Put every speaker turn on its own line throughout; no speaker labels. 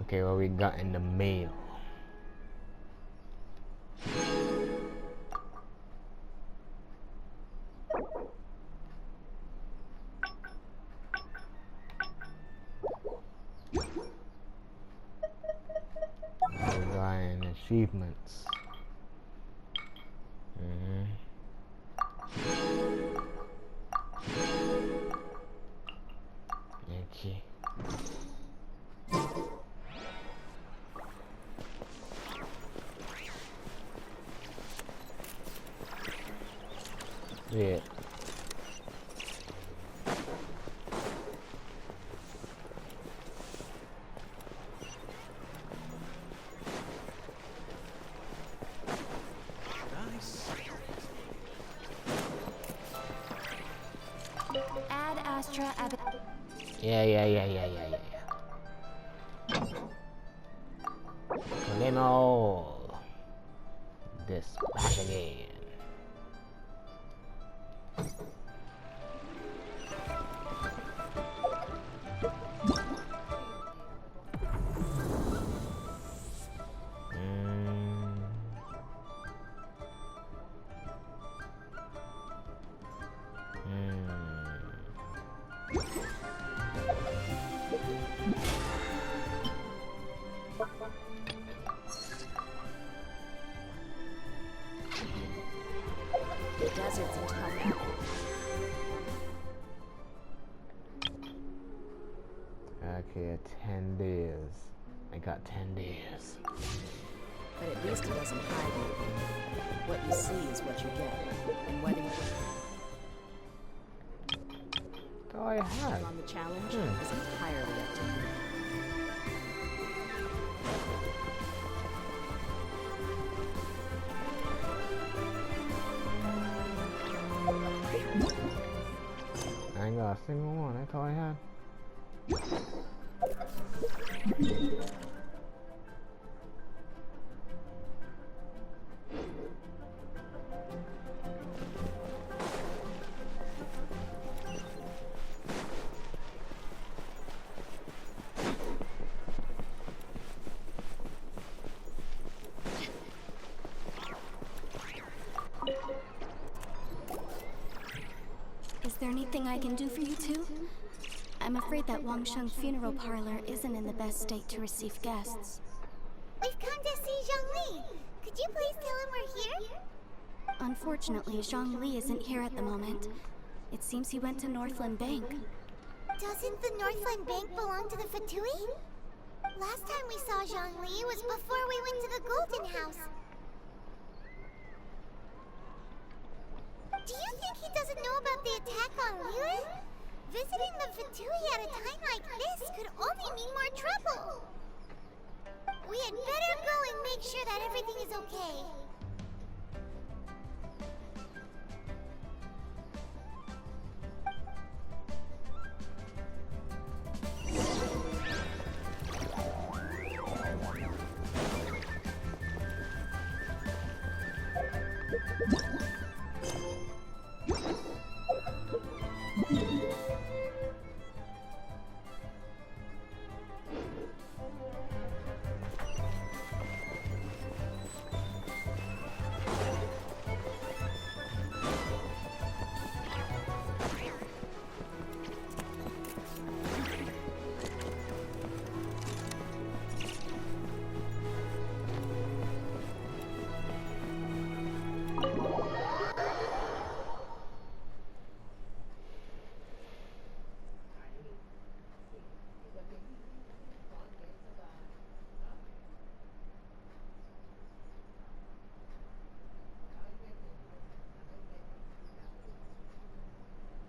Okay, what we got in the mail? We got in achievements. Okay. Yeah.
Ad Astra Ab.
Yeah. Claim all. This back again.
The desert's a tough apple.
Okay, 10 days. I got 10 days.
But at least it doesn't hide anything. What you see is what you get. And whether you
Oh, I had.
on the challenge is entirely up to you.
I ain't got a single one. That's all I had.
Is there anything I can do for you two? I'm afraid that Wangsheng funeral parlor isn't in the best state to receive guests.
We've come to see Zhongli. Could you please tell him we're here?
Unfortunately, Zhongli isn't here at the moment. It seems he went to Northland Bank.
Doesn't the Northland Bank belong to the Fatui? Last time we saw Zhongli was before we went to the Golden House. Do you think he doesn't know about the attack on Liyue? Visiting the Fatui at a time like this could only mean more trouble. We had better go and make sure that everything is okay.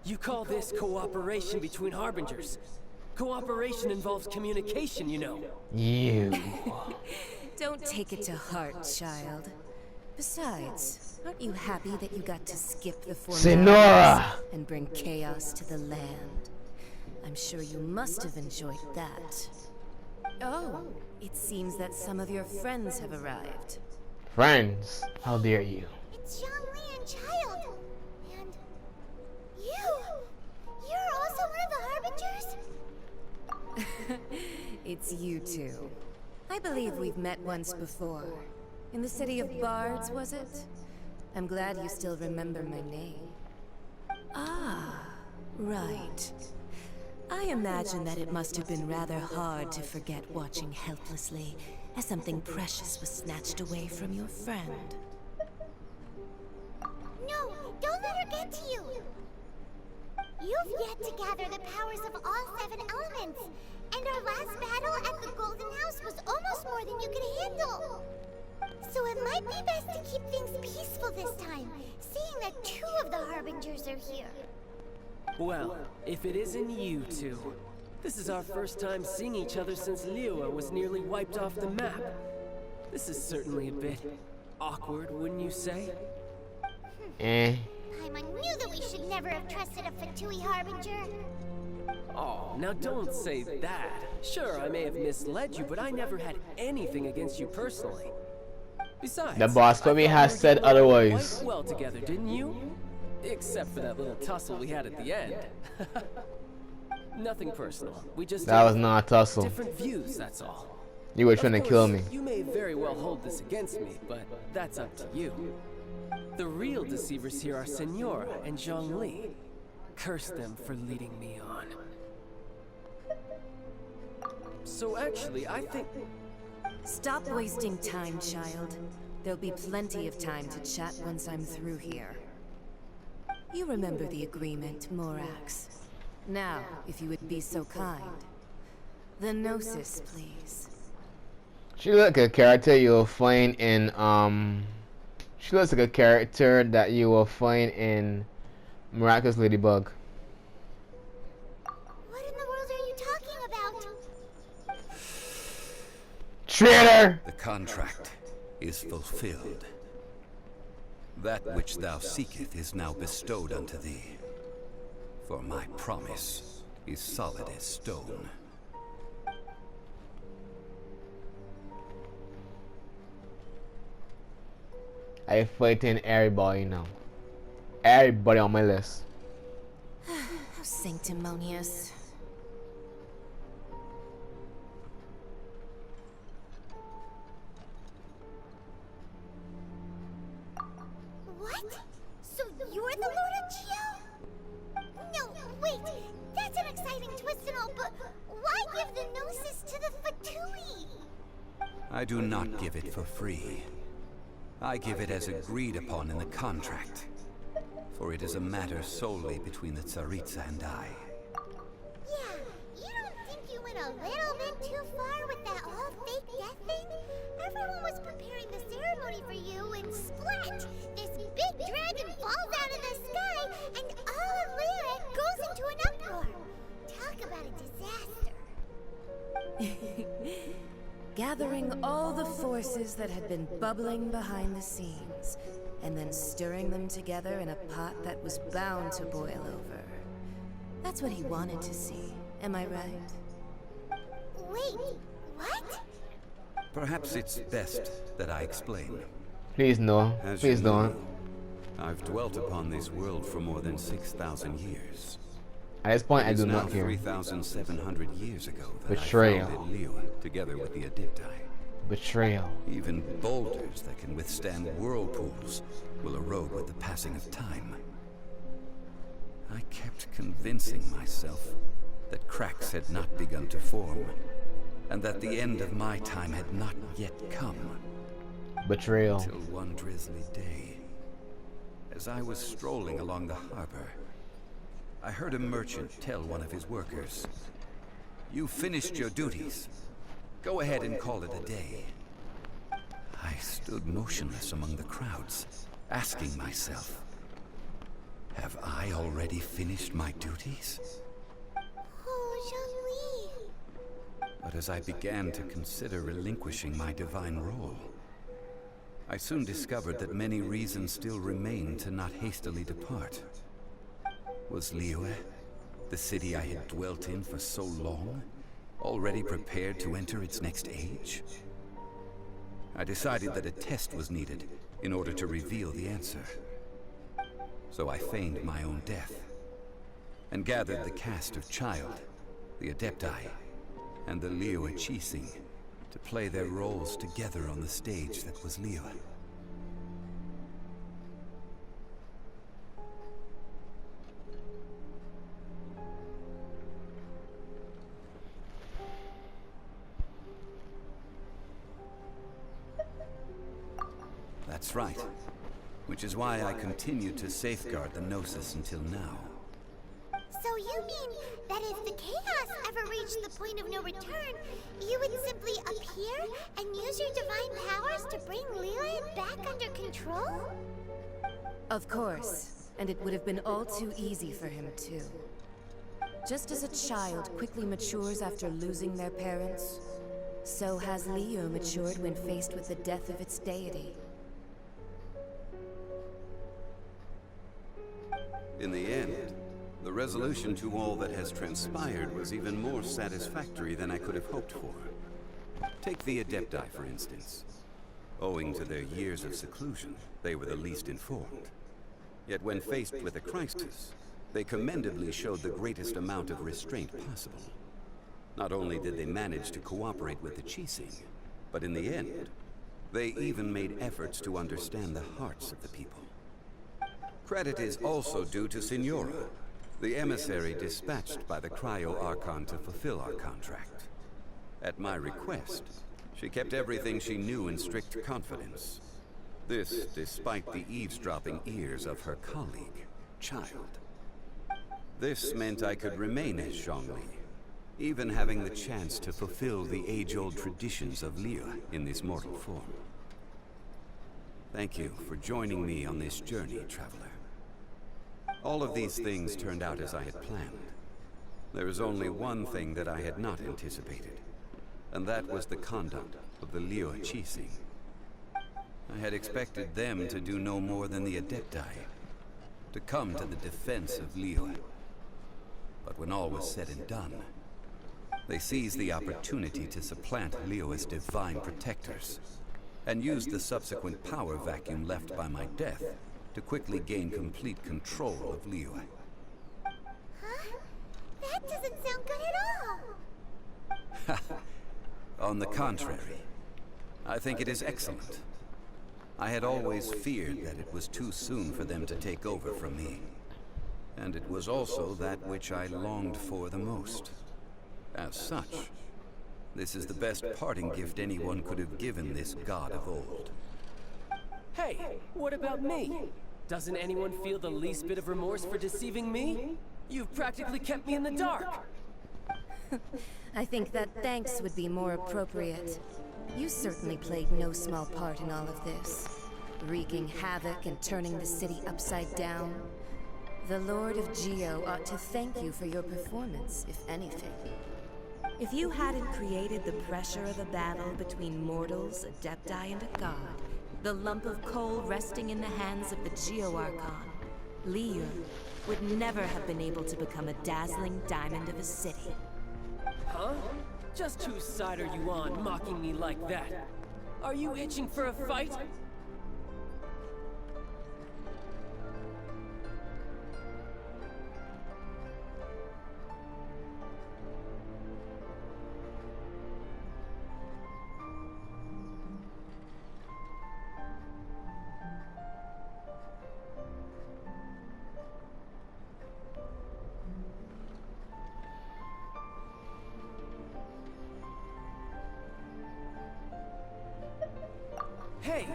You call this cooperation between Harbingers? Cooperation involves communication, you know.
You.
Don't take it to heart, child. Besides, aren't you happy that you got to skip the formalities and bring chaos to the land? I'm sure you must have enjoyed that. Oh, it seems that some of your friends have arrived.
Friends? How dare you?
It's Zhongli and Child. And you.
it's you two. I believe we've met once before. In the City of Bards, was it? I'm glad you still remember my name. Ah, right. I imagine that it must have been rather hard to forget watching helplessly as something precious was snatched away from your friend.
No, don't let her get to you! You've yet to gather the powers of all 7 elements, and our last battle at the Golden House was almost more than you could handle. So it might be best to keep things peaceful this time, seeing that 2 of the Harbingers are here.
Well, if it isn't you two. This is our first time seeing each other since Liyue was nearly wiped off the map. This is certainly a bit awkward, wouldn't you say?
Paimon knew that we should never have trusted a Fatui Harbinger.
Oh, now don't say that. Sure, I may have misled you, but I never had anything against you personally. Besides,
The boss for me has said
we got along
otherwise.
quite well together, didn't you? Except for that little tussle we had at the end. Nothing personal. We just
That was not a tussle.
different views, that's all.
You were trying to
Of
kill
course,
me.
You may very well hold this against me, but that's up to you. The real deceivers here are Senora and Zhongli. Curse them for leading me on. So actually, I think...
Stop wasting time, child. There'll be plenty of time to chat once I'm through here. You remember the agreement, Morax. Now, if you would be so kind. The Gnosis, please.
She looks like a character you will find in she looks like a character that you will find in Miraculous Ladybug.
What in the world are you talking about?
Traitor!
The contract is fulfilled. That which thou seeketh is now bestowed unto thee. For my promise is solid as stone.
I fighting everybody now. Everybody on my list.
How sanctimonious.
What? So you're the Lord of Geo? No, wait. That's an exciting twist and all, but why give the Gnosis to the Fatui?
I do not give it for free. I give it as agreed upon in the contract. For it is a matter solely between the Tsaritsa and I.
Yeah, you don't think you went a little bit too far with that whole fake death thing? Everyone was preparing the ceremony for you, and splat! This big dragon falls out of the sky, and all of Liyue goes into an uproar. Talk about a disaster.
Gathering all the forces that had been bubbling behind the scenes, and then stirring them together in a pot that was bound to boil over. That's what he wanted to see, am I right?
Wait, what?
Perhaps it's best that I explain.
Please no.
As
Please
you
don't.
know, I've dwelt upon this world for more than 6,000 years.
At this point, I
It is
do
now
not care.
3,700 years ago that
Betrayal.
I founded Liyue, together with the Adepti.
Betrayal.
Even boulders that can withstand whirlpools will erode with the passing of time. I kept convincing myself that cracks had not begun to form, and that the end of my time had not yet come.
Betrayal.
Till one drizzly day, as I was strolling along the harbor, I heard a merchant tell one of his workers, "You finished your duties. Go ahead and call it a day." I stood motionless among the crowds, asking myself, have I already finished my duties?
Oh, Zhongli.
But as I began to consider relinquishing my divine role, I soon discovered that many reasons still remained to not hastily depart. Was Liyue, the city I had dwelt in for so long, already prepared to enter its next age? I decided that a test was needed in order to reveal the answer. So I feigned my own death, and gathered the cast of Child, the Adepti, and the Liyue Qixing to play their roles together on the stage that was Liyue. That's right. Which is why I continued to safeguard the Gnosis until now.
So you mean that if the chaos ever reached the point of no return, you would simply appear and use your divine powers to bring Liyue back under control?
Of course. And it would have been all too easy for him, too. Just as a child quickly matures after losing their parents, so has Liyue matured when faced with the death of its deity.
In the end, the resolution to all that has transpired was even more satisfactory than I could have hoped for. Take the Adepti, for instance. Owing to their years of seclusion, they were the least informed. Yet when faced with a crisis, they commendably showed the greatest amount of restraint possible. Not only did they manage to cooperate with the Qixing, but in the end, they even made efforts to understand the hearts of the people. Credit is also due to Signora, the emissary dispatched by the Cryo-Archon to fulfill our contract. At my request, she kept everything she knew in strict confidence. This despite the eavesdropping ears of her colleague, Child. This meant I could remain as Zhongli, even having the chance to fulfill the age-old traditions of Liyue in this mortal form. Thank you for joining me on this journey, Traveler. All of these things turned out as I had planned. There is only one thing that I had not anticipated, and that was the conduct of the Liyue Qixing. I had expected them to do no more than the Adepti, to come to the defense of Liyue. But when all was said and done, they seized the opportunity to supplant Liyue's divine protectors, and used the subsequent power vacuum left by my death to quickly gain complete control of Liyue.
Huh? That doesn't sound good at all!
On the contrary, I think it is excellent. I had always feared that it was too soon for them to take over from me. And it was also that which I longed for the most. As such, this is the best parting gift anyone could have given this god of old.
Hey, what about me? Doesn't anyone feel the least bit of remorse for deceiving me? You've practically kept me in the dark!
I think that thanks would be more appropriate. You certainly played no small part in all of this. Wreaking havoc and turning the city upside down. The Lord of Geo ought to thank you for your performance, if anything.
If you hadn't created the pressure of a battle between mortals, Adepti, and a god, the lump of coal resting in the hands of the Geo-Archon, Liyue would never have been able to become a dazzling diamond of a city.
Huh? Just whose side are you on, mocking me like that? Are you itching for a fight? Hey,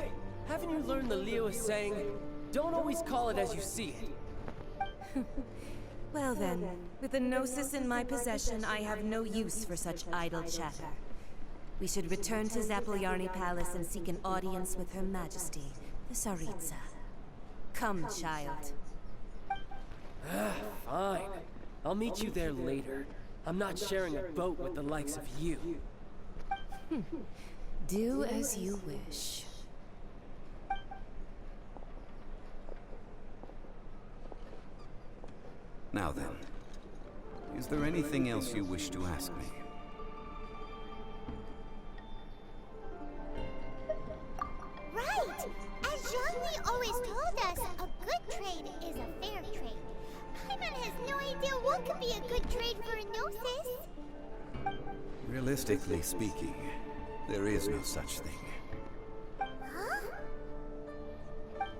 haven't you learned the Liyue saying, don't always call it as you see it?
Well then, with the Gnosis in my possession, I have no use for such idle chatter. We should return to Zaplyarny Palace and seek an audience with Her Majesty, the Tsaritsa. Come, child.
Fine. I'll meet you there later. I'm not sharing a boat with the likes of you.
Do as you wish.
Now then, is there anything else you wish to ask me?
Right! As Zhongli always told us, a good trade is a fair trade. Paimon has no idea what could be a good trade for a Gnosis.
Realistically speaking, there is no such thing.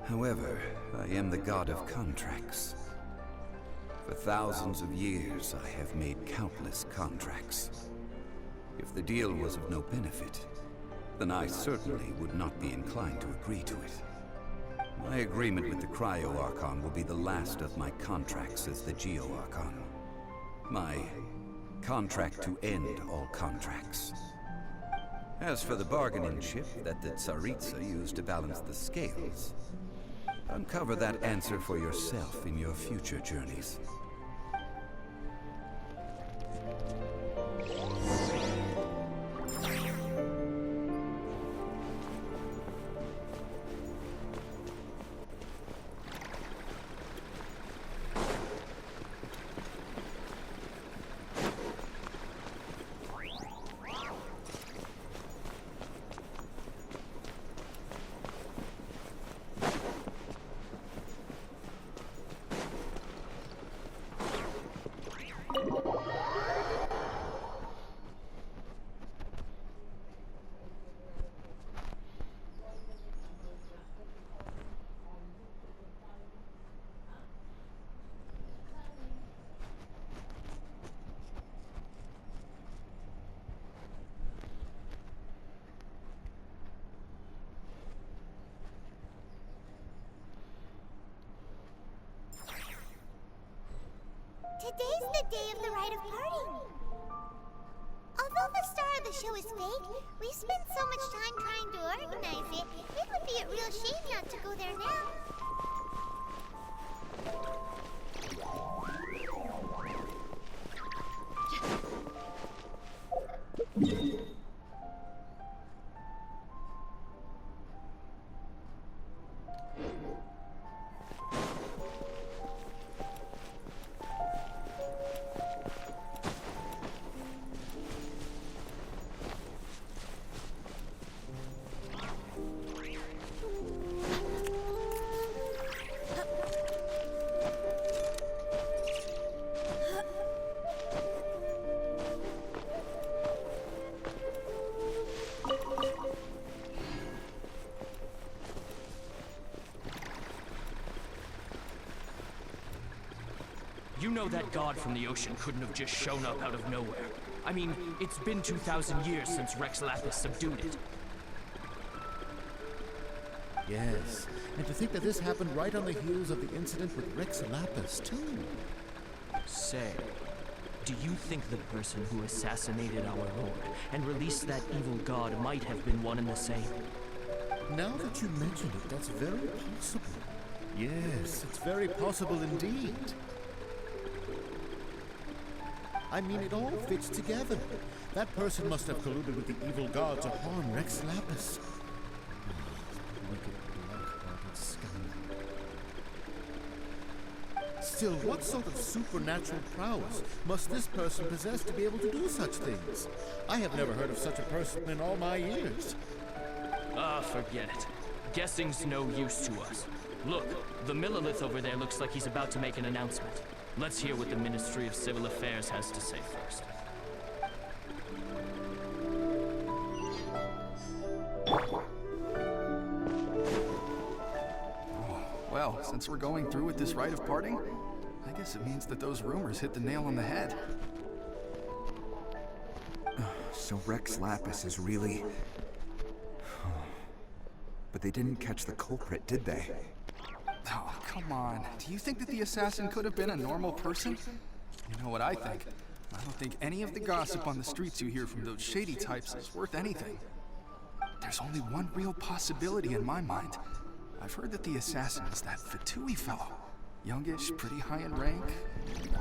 However, I am the god of contracts. For thousands of years, I have made countless contracts. If the deal was of no benefit, then I certainly would not be inclined to agree to it. My agreement with the Cryo Archon will be the last of my contracts as the Geo Archon. My contract to end all contracts. As for the bargaining chip that the Tsaritsa used to balance the scales, uncover that answer for yourself in your future journeys.
Today's the day of the rite of parting. Although the star of the show is fake, we spent so much time trying to organize it, it would be a real shame not to go there now.
You know that god from the ocean couldn't have just shown up out of nowhere. I mean, it's been 2,000 years since Rex Lapis subdued it.
Yes, and to think that this happened right on the heels of the incident with Rex Lapis, too.
Say, do you think the person who assassinated our lord and released that evil god might have been one and the same?
Now that you mention it, that's very possible. Yes, it's very possible indeed. I mean, it all fits together. That person must have colluded with the evil god to harm Rex Lapis. Wicked, black-hearted scum. Still, what sort of supernatural prowess must this person possess to be able to do such things? I have never heard of such a person in all my years.
Ah, forget it. Guessing's no use to us. Look, the Millilith over there looks like he's about to make an announcement. Let's hear what the Ministry of Civil Affairs has to say first.
Well, since we're going through with this rite of parting, I guess it means that those rumors hit the nail on the head.
So Rex Lapis is really... But they didn't catch the culprit, did they?
Oh, come on. Do you think that the assassin could have been a normal person? You know what I think? I don't think any of the gossip on the streets you hear from those shady types is worth anything. There's only one real possibility in my mind. I've heard that the assassin is that Fatui fellow. Youngish, pretty high in rank.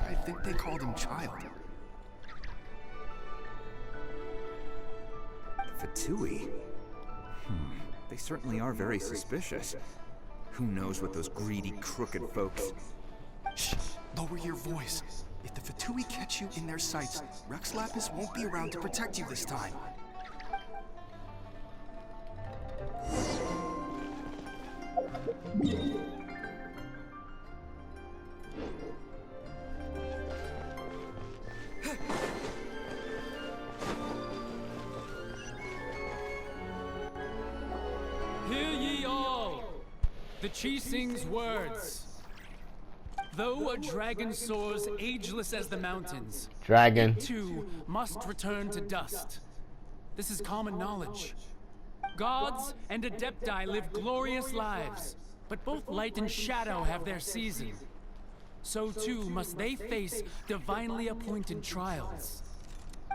I think they called him Child.
Fatui? They certainly are very suspicious. Who knows what those greedy, crooked folks...
Shh! Lower your voice. If the Fatui catch you in their sights, Rex Lapis won't be around to protect you this time.
The Chi sings words. Though a dragon soars ageless as the mountains,
Dragon.
it too must return to dust. This is common knowledge. Gods and Adepti live glorious lives, but both light and shadow have their season. So too must they face divinely appointed trials.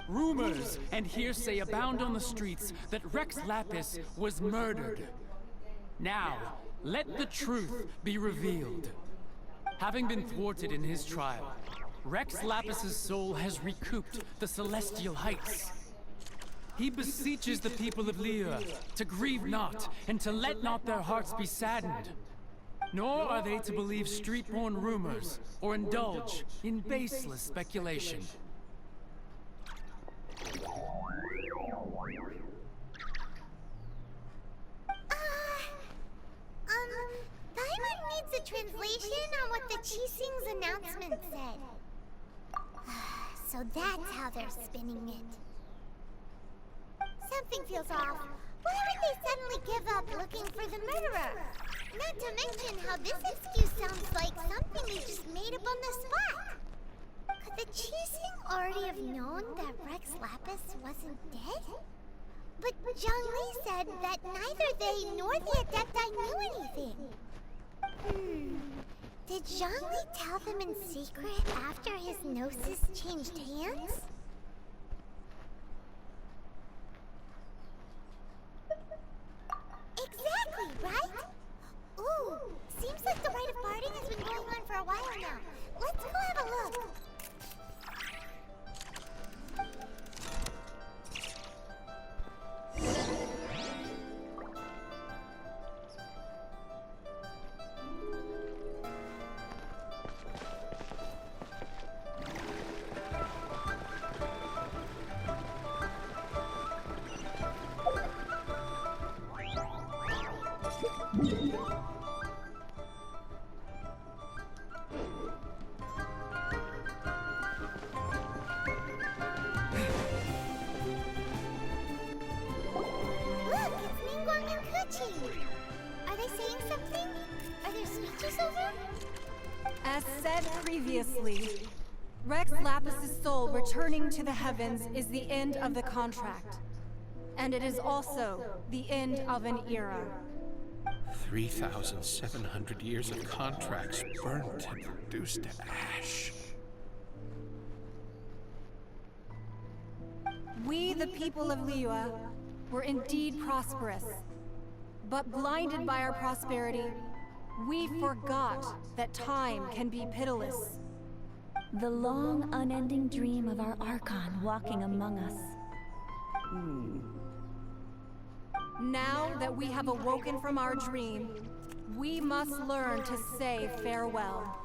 Rumors and hearsay abound on the streets that Rex Lapis was murdered. Now, let the truth be revealed. Having been thwarted in his trial, Rex Lapis's soul has recouped the celestial heights. He beseeches the people of Liyue to grieve not and to let not their hearts be saddened. Nor are they to believe street-born rumors or indulge in baseless speculation.
Paimon needs a translation on what the Qixing's announcement said. So that's how they're spinning it. Something feels off. Why would they suddenly give up looking for the murderer? Not to mention how this excuse sounds like something they just made up on the spot. Could the Qixing already have known that Rex Lapis wasn't dead? But Zhongli said that neither they nor the Adepti knew anything. Did Zhongli tell them in secret after his gnosis changed hands? Exactly, right? Ooh, seems like the rite of parting has been going on for a while now. Let's go have a look. Are they saying something? Are there speeches over?
As said previously, Rex Lapis's soul returning to the heavens is the end of the contract. And it is also the end of an era.
3,700 years of contracts burnt and reduced to ash.
We, the people of Liyue, were indeed prosperous. But blinded by our prosperity, we forgot that time can be pitiless.
The long, unending dream of our Archon walking among us.
Now that we have awoken from our dream, we must learn to say farewell.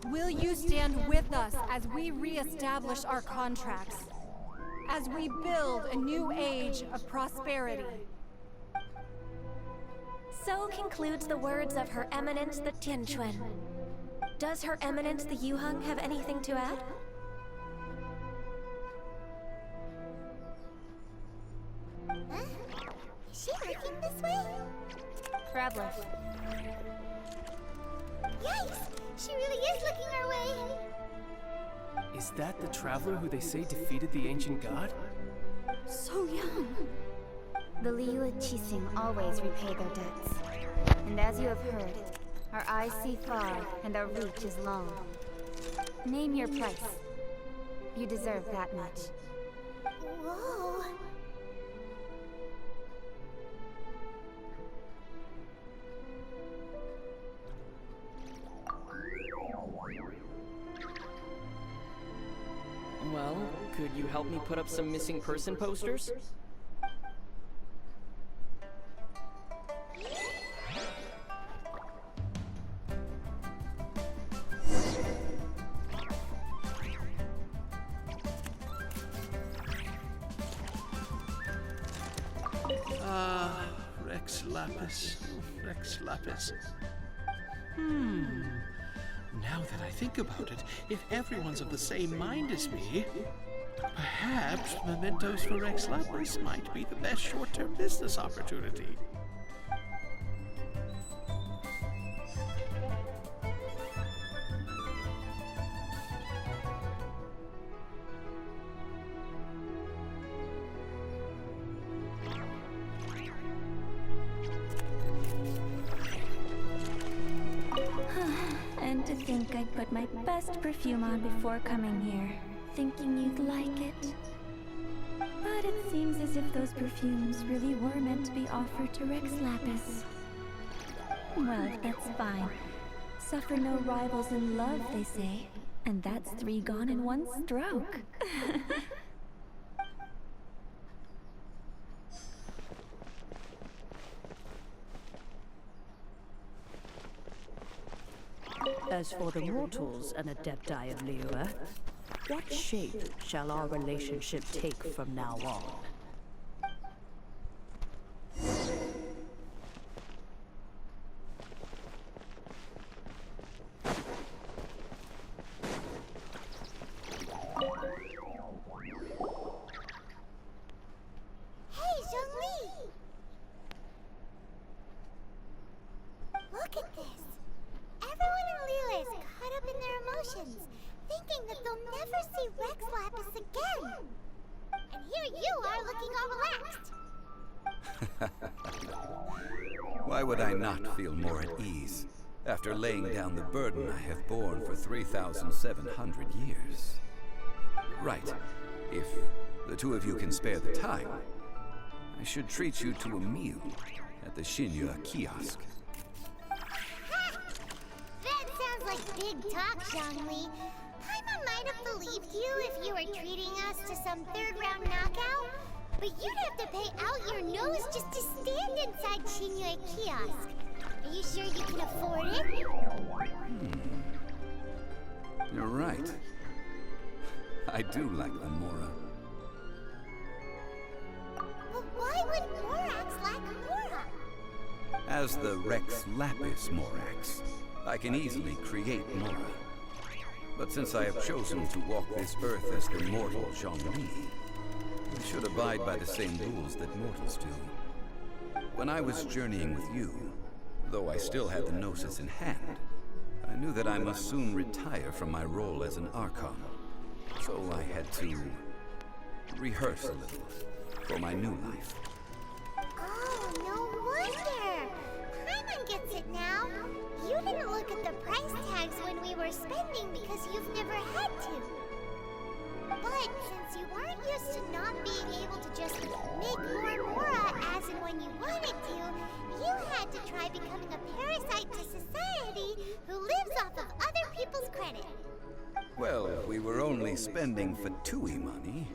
Will you stand with us as we re-establish our contracts? As we build a new age of prosperity?
So concludes the words of Her Eminence the Tianquan. Does Her Eminence the Yuheng have anything to add?
Huh? Is she looking this way?
Traveler.
Yikes! She really is looking our way!
Is that the traveler who they say defeated the ancient god?
So young.
The Liyue Qixing always repay their debts. And as you have heard, our eyes see far and our reach is long. Name your price. You deserve that much.
Whoa!
Well, could you help me put up some missing person posters?
Rex Lapis. Rex Lapis. Now that I think about it, if everyone's of the same mind as me, perhaps mementos for Rex Lapis might be the best short-term business opportunity.
think I'd put my best perfume on before coming here, thinking you'd like it. But it seems as if those perfumes really were meant to be offered to Rex Lapis. Well, that's fine. Suffer no rivals in love, they say. And that's 3 gone in 1 stroke.
As for the mortals and Adepti of Liyue, what shape shall our relationship take from now on?
Hey, Zhongli! Look at this. Everyone in Liyue is caught up in their emotions, thinking that they'll never see Rex Lapis again. And here you are looking all relaxed.
Why would I not feel more at ease after laying down the burden I have borne for 3,700 years? Right. If the 2 of you can spare the time, I should treat you to a meal at the Xinyu kiosk.
That sounds like big talk, Zhongli. Paimon might have believed you if you were treating us to some 3rd-round knockout, but you'd have to pay out your nose just to stand inside Xinyu kiosk. Are you sure you can afford it?
You're right. I do like the Mora.
But why would Morax lack Mora?
As the Rex Lapis Morax, I can easily create Mora. But since I have chosen to walk this earth as the mortal Zhongli, I should abide by the same rules that mortals do. When I was journeying with you, though I still had the Gnosis in hand, I knew that I must soon retire from my role as an Archon. So I had to rehearse a little for my new life.
Oh, no wonder! Paimon gets it now. You didn't look at the price tags when we were spending because you've never had to. But since you weren't used to not being able to just make more Mora as and when you wanted to, you had to try becoming a parasite to society who lives off of other people's credit.
Well, we were only spending Fatui money.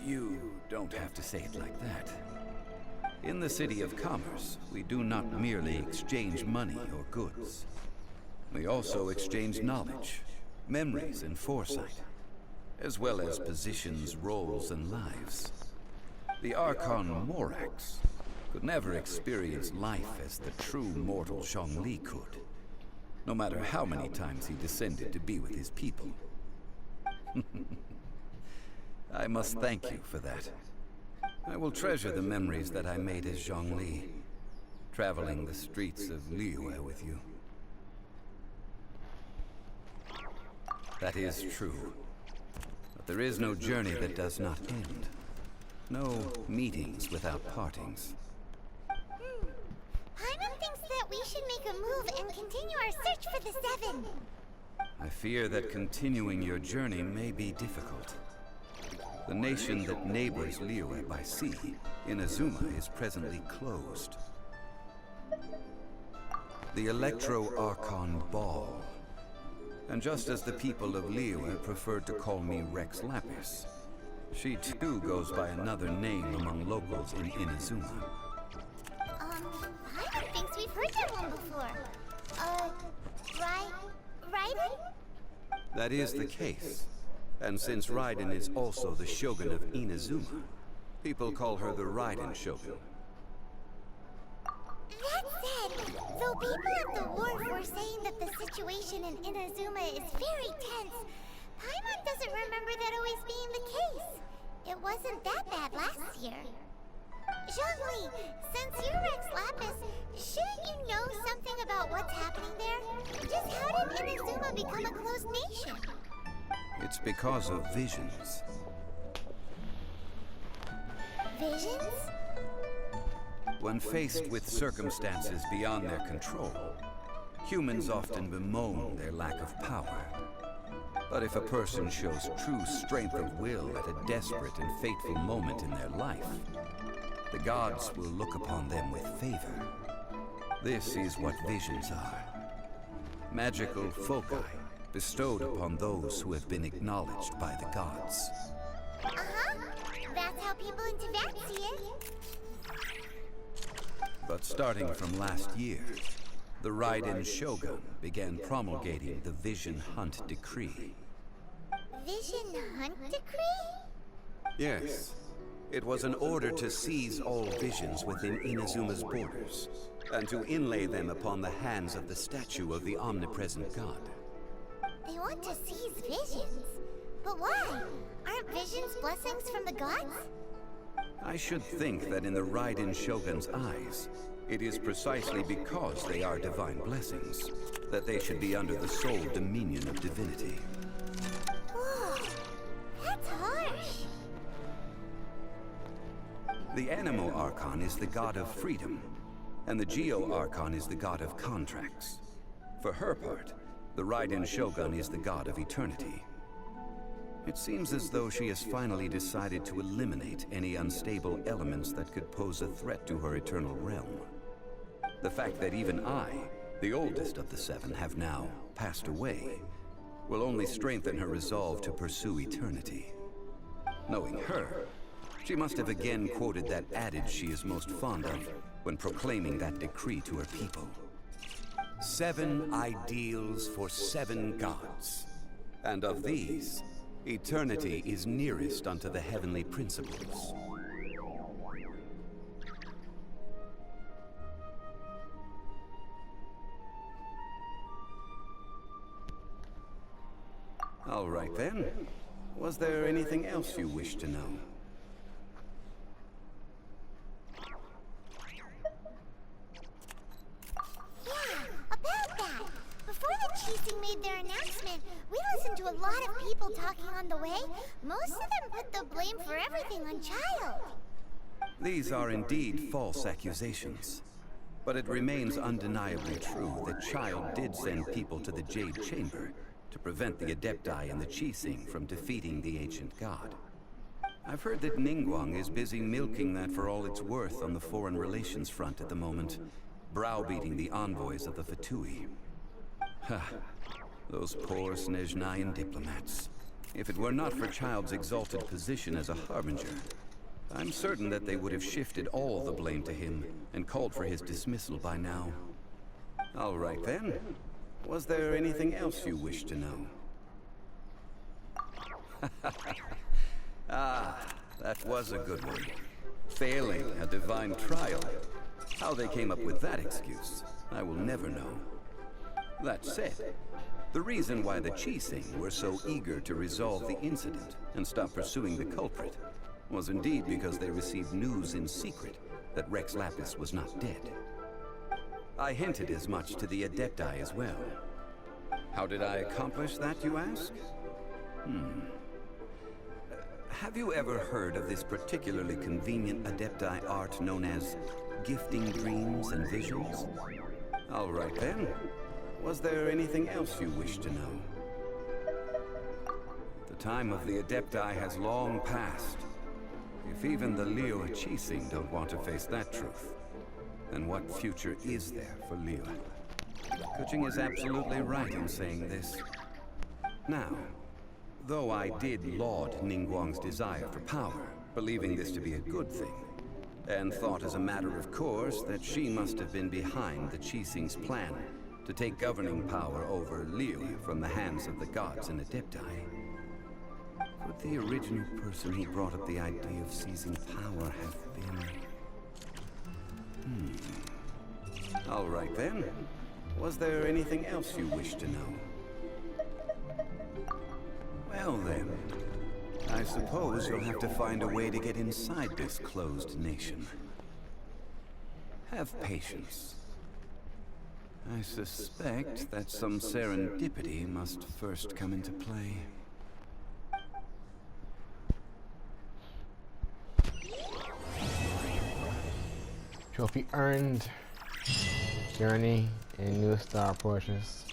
You don't have to say it like that. In the City of Commerce, we do not merely exchange money or goods. We also exchange knowledge, memories, and foresight, as well as positions, roles, and lives. The Archon Morax could never experience life as the true mortal Zhongli could, no matter how many times he descended to be with his people. I must thank you for that. I will treasure the memories that I made as Zhongli, traveling the streets of Liyue with you. That is true. But there is no journey that does not end. No meetings without partings.
Paimon thinks that we should make a move and continue our search for the 7.
I fear that continuing your journey may be difficult. The nation that neighbors Liyue by sea, Inazuma, is presently closed. The Electro-Archon Ball. And just as the people of Liyue preferred to call me Rex Lapis, she too goes by another name among locals in Inazuma.
Paimon thinks we've heard that one before. Raiden?
That is the case. And since Raiden is also the Shogun of Inazuma, people call her the Raiden Shogun.
That said, though people at the wharf were saying that the situation in Inazuma is very tense, Paimon doesn't remember that always being the case. It wasn't that bad last year. Zhongli, since you're Rex Lapis, shouldn't you know something about what's happening there? Just how did Inazuma become a closed nation?
It's because of visions.
Visions?
When faced with circumstances beyond their control, Humans often bemoan their lack of power. But if a person shows true strength of will at a desperate and fateful moment in their life, the gods will look upon them with favor. This is what visions are. Magical foci bestowed upon those who have been acknowledged by the gods.
Uh-huh. That's how people in Tibet see it.
But starting from last year, the Raiden Shogun began promulgating the Vision Hunt Decree.
Vision Hunt Decree?
Yes. It was an order to seize all visions within Inazuma's borders, and to inlay them upon the hands of the statue of the omnipresent god.
They want to seize visions. But why? Aren't visions blessings from the gods?
I should think that in the Raiden Shogun's eyes, it is precisely because they are divine blessings that they should be under the sole dominion of divinity.
Whoa, that's harsh.
The Anemo Archon is the god of freedom, and the Geo Archon is the god of contracts. For her part, the Raiden Shogun is the god of eternity. It seems as though she has finally decided to eliminate any unstable elements that could pose a threat to her eternal realm. The fact that even I, the oldest of the seven, have now passed away, will only strengthen her resolve to pursue eternity. Knowing her, she must have again quoted that adage she is most fond of when proclaiming that decree to her people. 7 ideals for 7 gods, and of these, eternity is nearest unto the heavenly principles. All right then. Was there anything else you wish to know?
Yeah, about that. Before the Qixing made their announcement, we listened to a lot of people talking on the way. Most of them put the blame for everything on Child.
These are indeed false accusations. But it remains undeniably true that Child did send people to the Jade Chamber to prevent the Adepti and the Qixing from defeating the ancient god. I've heard that Ningguang is busy milking that for all it's worth on the foreign relations front at the moment, browbeating the envoys of the Fatui. Ha! Those poor Snezhnayan diplomats. If it were not for Child's exalted position as a harbinger, I'm certain that they would have shifted all the blame to him and called for his dismissal by now. All right then. Was there anything else you wish to know? Ah, that was a good one. Failing a divine trial. How they came up with that excuse, I will never know. That said, the reason why the Qixing were so eager to resolve the incident and stop pursuing the culprit was indeed because they received news in secret that Rex Lapis was not dead. I hinted as much to the Adepti as well. How did I accomplish that, you ask? Have you ever heard of this particularly convenient Adepti art known as gifting dreams and visions? All right then. Was there anything else you wish to know? The time of the Adepti has long passed. If even the Liyue Qixing don't want to face that truth, then what future is there for Liyue? Kuching is absolutely right in saying this. Now, though I did laud Ningguang's desire for power, believing this to be a good thing, and thought as a matter of course that she must have been behind the Qixing's plan to take governing power over Liyue from the hands of the gods and Adepti, could the original person who brought up the idea of seizing power have been... All right then. Was there anything else you wish to know? Well then, I suppose you'll have to find a way to get inside this closed nation. Have patience. I suspect that some serendipity must first come into play.
Trophy earned. Journey And new star portions.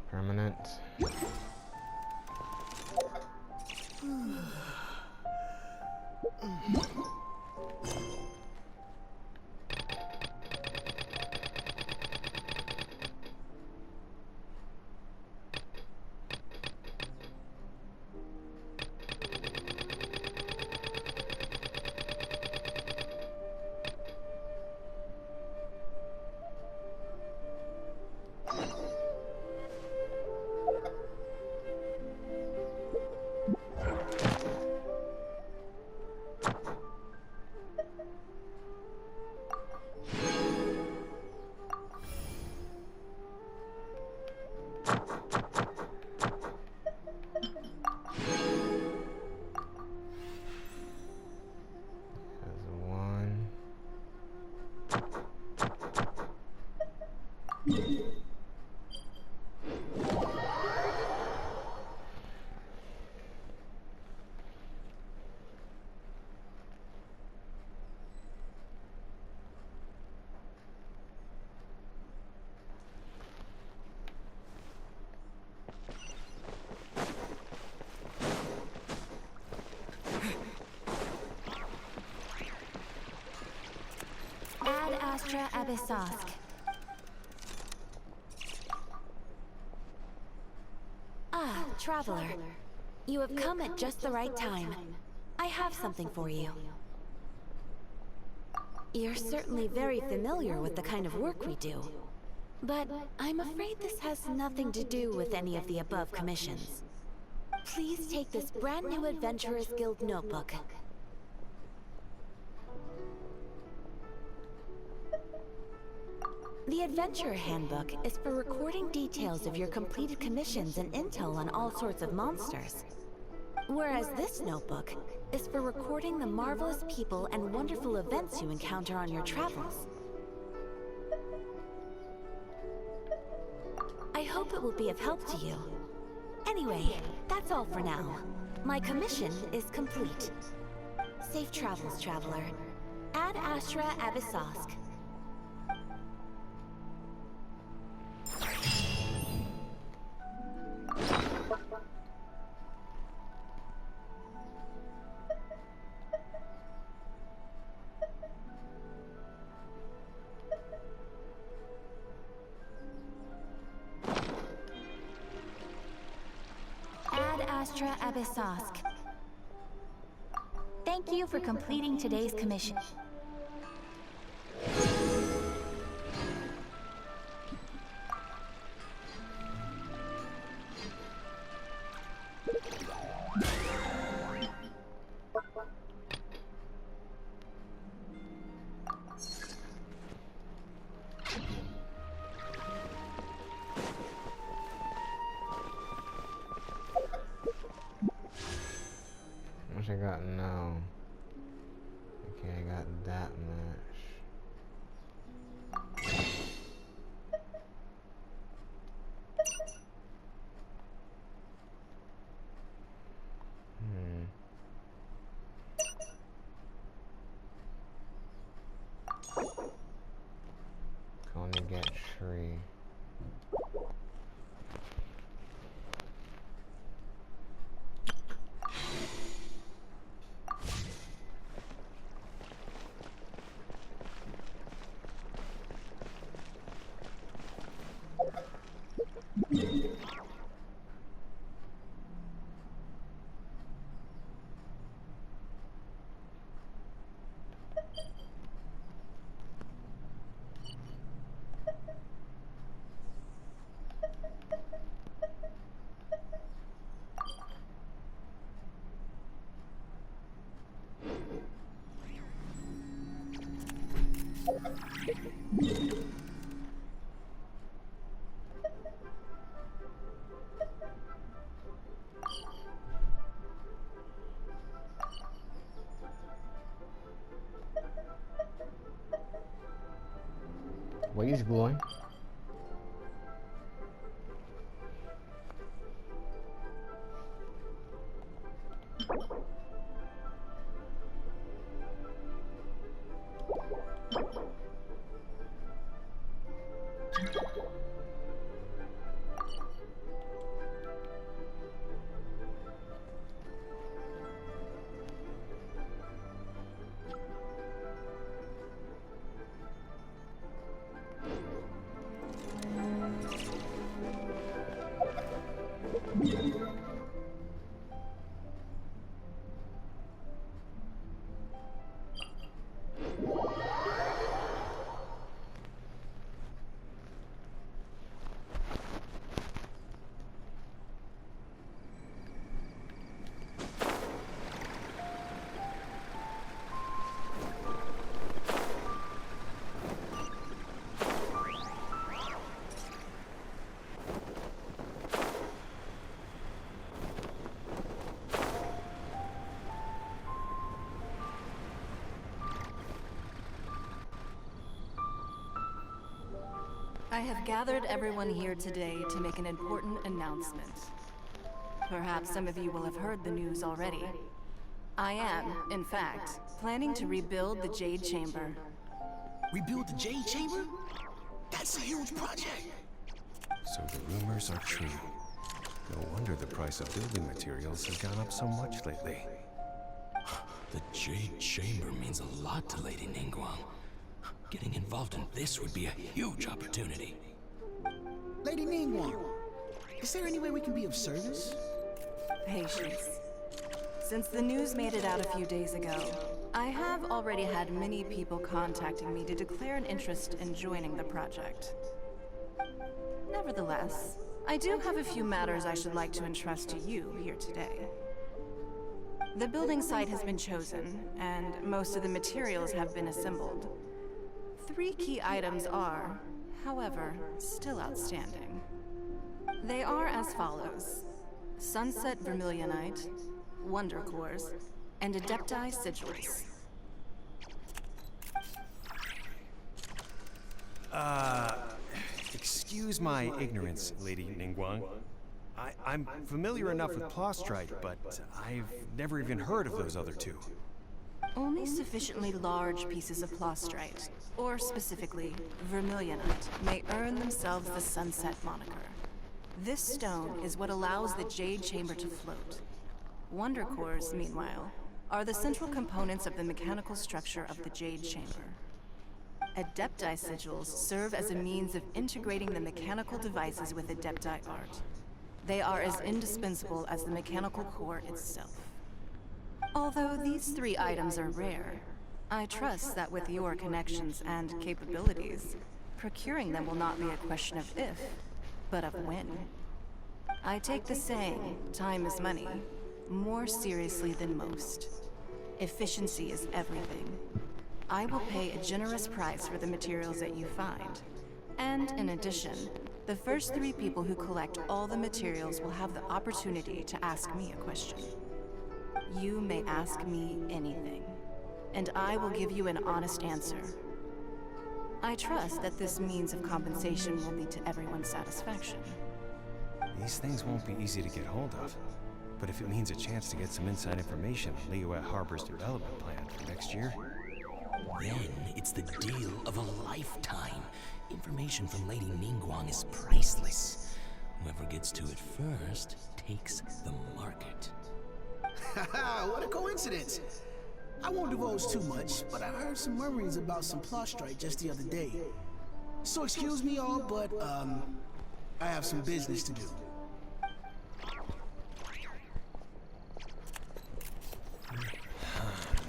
Permanent.
Ad Astra Abyssosk.
Ah, traveler. You have come at just the right time. I have something for you. You're certainly very familiar with the kind of work we do. But I'm afraid this has nothing to do with any of the above commissions. Please take this brand new Adventurers Guild notebook. The Adventurer Handbook is for recording details of your completed commissions and intel on all sorts of monsters. Whereas this notebook is for recording the marvelous people and wonderful events you encounter on your travels. I hope it will be of help to you. Anyway, that's all for now. My commission is complete. Safe travels, traveler. Ad Astra Abyssosk.
Ad Astra Abyssosk. Thank you for completing today's commission.
How much I got now? Okay, I got that much. Can only get tree. he's glowing.
I have gathered everyone here today to make an important announcement. Perhaps some of you will have heard the news already. I am, in fact, planning to rebuild the Jade Chamber.
Rebuild the Jade Chamber? That's a huge project!
So the rumors are true. No wonder the price of building materials has gone up so much lately.
The Jade Chamber means a lot to Lady Ningguang. Getting involved in this would be a huge opportunity.
Lady Ningguang, is there any way we can be of service?
Patience. Since the news made it out a few days ago, I have already had many people contacting me to declare an interest in joining the project. Nevertheless, I do have a few matters I should like to entrust to you here today. The building site has been chosen, and most of the materials have been assembled. 3 key items are, however, still outstanding. They are as follows: Sunset Vermilionite, Wonder Cores, and Adepti Sigils.
Excuse my ignorance, Lady Ningguang. I'm familiar enough with Plostrite, but I've never even heard of those other two.
Only sufficiently large pieces of Plostrite, or specifically Vermilionite, may earn themselves the Sunset moniker. This stone is what allows the Jade Chamber to float. Wonder Cores, meanwhile, are the central components of the mechanical structure of the Jade Chamber. Adepti Sigils serve as a means of integrating the mechanical devices with Adepti art. They are as indispensable as the mechanical core itself. Although these 3 items are rare, I trust that with your connections and capabilities, procuring them will not be a question of if, but of when. I take the saying, time is money, more seriously than most. Efficiency is everything. I will pay a generous price for the materials that you find. And in addition, the first 3 people who collect all the materials will have the opportunity to ask me a question. You may ask me anything, and I will give you an honest answer. I trust that this means of compensation will be to everyone's satisfaction.
These things won't be easy to get hold of, but if it means a chance to get some inside information on Liyue Harbor's development plan for next year...
Then it's the deal of a lifetime. Information from Lady Ningguang is priceless. Whoever gets to it first takes the market.
Haha, what a coincidence! I won't divulge too much, but I heard some murmurings about some Plostrite just the other day. So excuse me all, but, I have some business to do.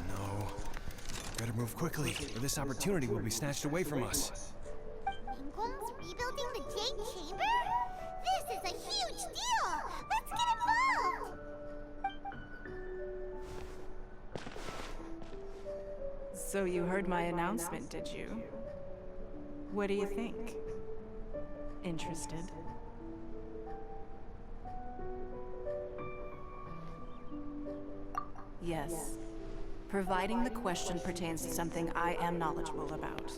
No. Better move quickly, or this opportunity will be snatched away from us.
Ningguang's rebuilding the Jade Chamber? This is a huge deal! Let's get involved!
So you heard my announcement, did you? What do you think? Interested? Yes. Providing the question pertains to something I am knowledgeable about.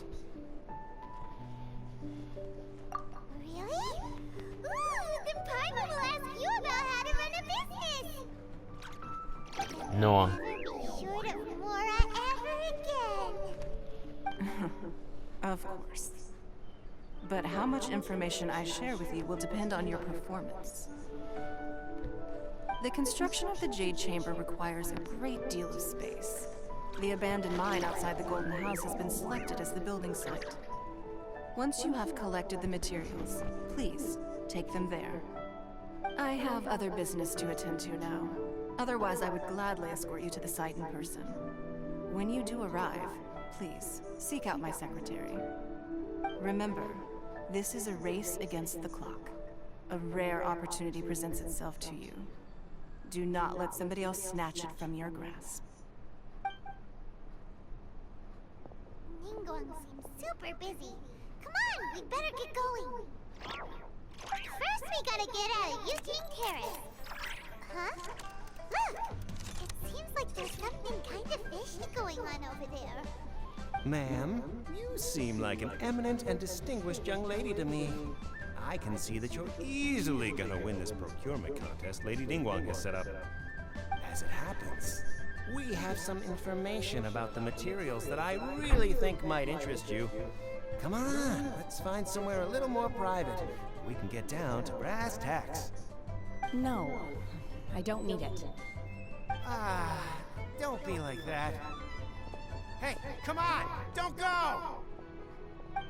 No.
Never be short of Mora ever again.
Of course. But how much information I share with you will depend on your performance. The construction of the Jade Chamber requires a great deal of space. The abandoned mine outside the Golden House has been selected as the building site. Once you have collected the materials, please take them there. I have other business to attend to now. Otherwise, I would gladly escort you to the site in person. When you do arrive, please seek out my secretary. Remember, this is a race against the clock. A rare opportunity presents itself to you. Do not let somebody else snatch it from your grasp.
Ningguang seems super busy. Come on, we better get going. First, we gotta get out of Eugene Terrace. Huh? Look! It seems like there's something kind of fishy going on over there.
Ma'am, you seem like an eminent and distinguished young lady to me. I can see that you're easily gonna win this procurement contest Lady Ningguang has set up. As it happens, we have some information about the materials that I really think might interest you. Come on, let's find somewhere a little more private. We can get down to brass tacks.
No, I don't need it.
Ah, don't be like that. Hey, come on, don't go!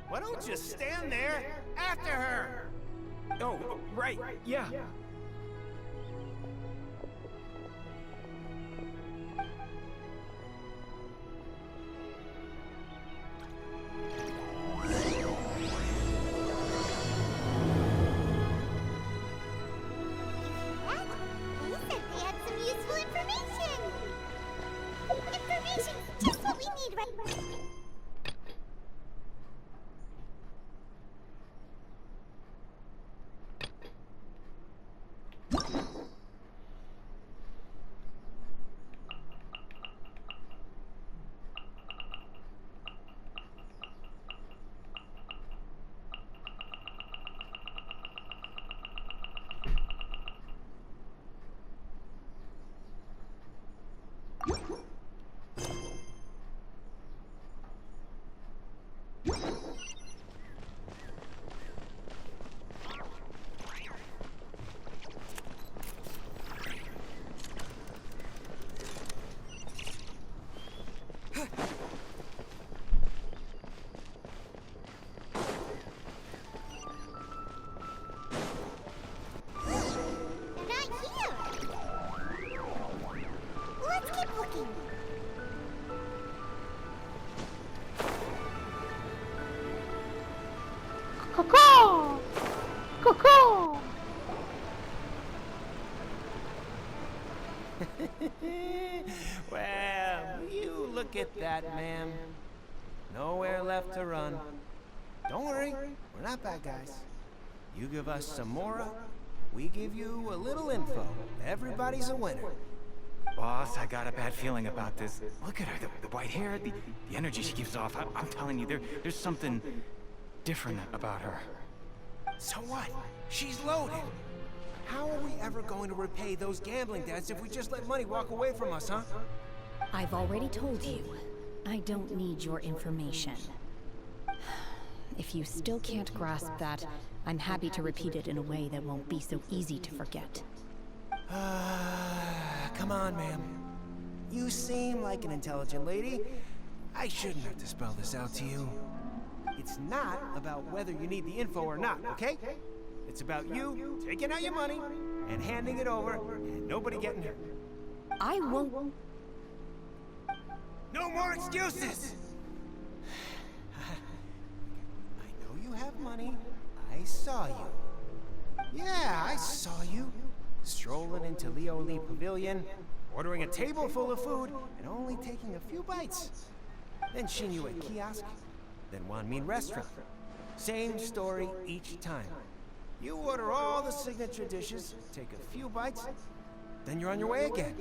Why don't you stand there after her?
Oh, right, yeah.
They said they had some useful information. Information's just what we need right.
Caw-caw! Caw-caw!
Well, you look at that, ma'am. Nowhere left to run. Don't worry, we're not bad guys. You give us some Mora, we give you a little info. Everybody's a winner.
Boss, I got a bad feeling about this. Look at her, the white hair, the energy she gives off. I'm telling you, there's something different about her.
So what? She's loaded. How are we ever going to repay those gambling debts if we just let money walk away from us, huh?
I've already told you, I don't need your information. If you still can't grasp that, I'm happy to repeat it in a way that won't be so easy to forget.
Come on, ma'am. You seem like an intelligent lady. I shouldn't have to spell this out to you. It's not about whether you need the info or not, okay? It's about you taking out your money and handing it over and nobody getting hurt.
I won't...
No more excuses! I know you have money. I saw you. Yeah, I saw you. Strolling into Leo Lee Pavilion, ordering a table full of food, and only taking a few bites. Then Shinyu at kiosk, then Wanmin restaurant. Same story each time. You order all the signature dishes, take a few bites, then you're on your way again.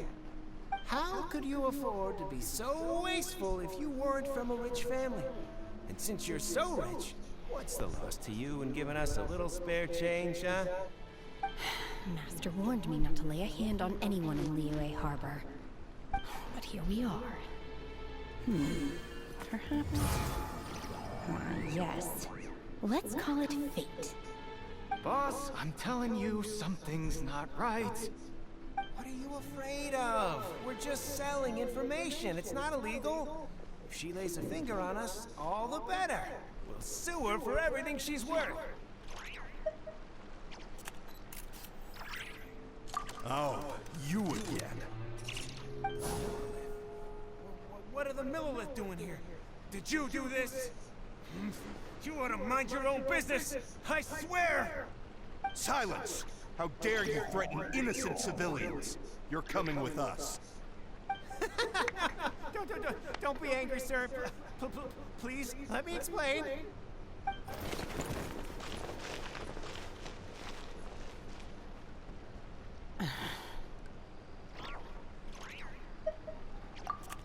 How could you afford to be so wasteful if you weren't from a rich family? And since you're so rich, what's the loss to you in giving us a little spare change, huh?
Master warned me not to lay a hand on anyone in Liyue Harbor.
here we are. Perhaps... yes. Let's call it fate.
Boss, I'm telling you, something's not right.
What are you afraid of? We're just selling information. It's not illegal. If she lays a finger on us, all the better. We'll sue her for everything she's worth.
Oh, you again.
What are the Millilith doing here? Did you do this? You ought to mind your own business, I swear!
Silence! How dare you threaten innocent civilians? You're coming with us.
Don't be angry, sir. Please, let me explain.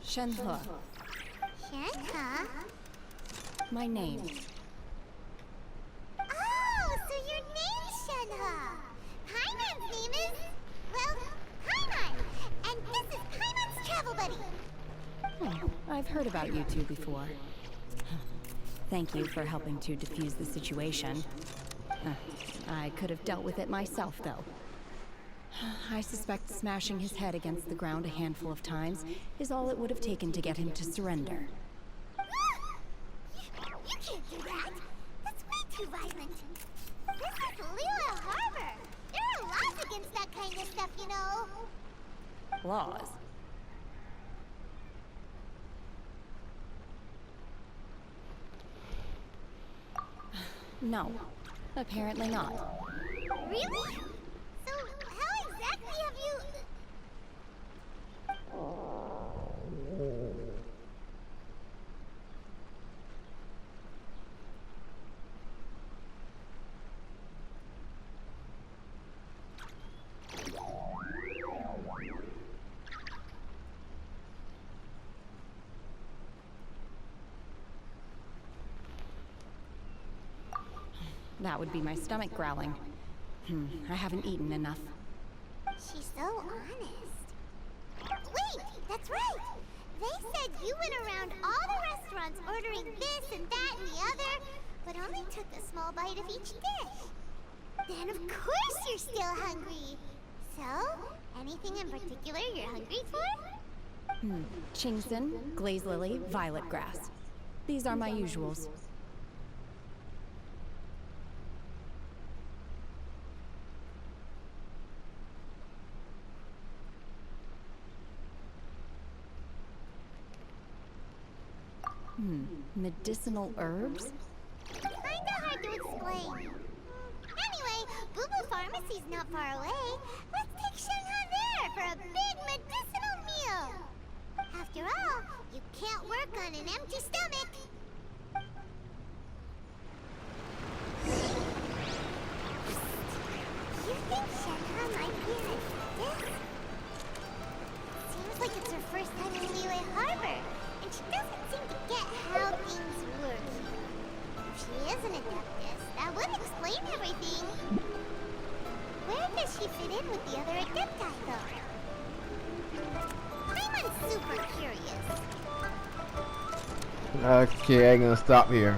Shenhe.
Shenhe?
My name.
Oh, so your name's Shenhe. Paimon's name is... well, Paimon. And this is Paimon's travel buddy.
Oh, I've heard about you two before. Thank you for helping to defuse the situation. I could have dealt with it myself, though. I suspect smashing his head against the ground a handful of times is all it would have taken to get him to surrender.
You can't do that. That's way too violent. This is Liyue Harbor. There are laws against that kind of stuff, you know.
Laws? No, apparently not.
Really? So, how exactly have you...
That would be my stomach growling. I haven't eaten enough.
She's so honest. Wait, that's right! They said you went around all the restaurants ordering this and that and the other, but only took a small bite of each dish. Then of course you're still hungry. So, anything in particular you're hungry for?
Chingson, glaze lily, violet grass. These are my usuals. Medicinal herbs?
Kinda hard to explain. Anyway, Boo Boo Pharmacy's not far away. Let's take Shenhe there for a big medicinal meal. After all, you can't work on an empty stomach. You think Shenhe might be in this? Seems like it's her first time in Liyue Harbor, and she doesn't seem to get how things work here. If she is an adeptus, that would explain everything. Where does she fit in with the other adepti, though? I'm super curious.
Okay, I'm gonna stop here.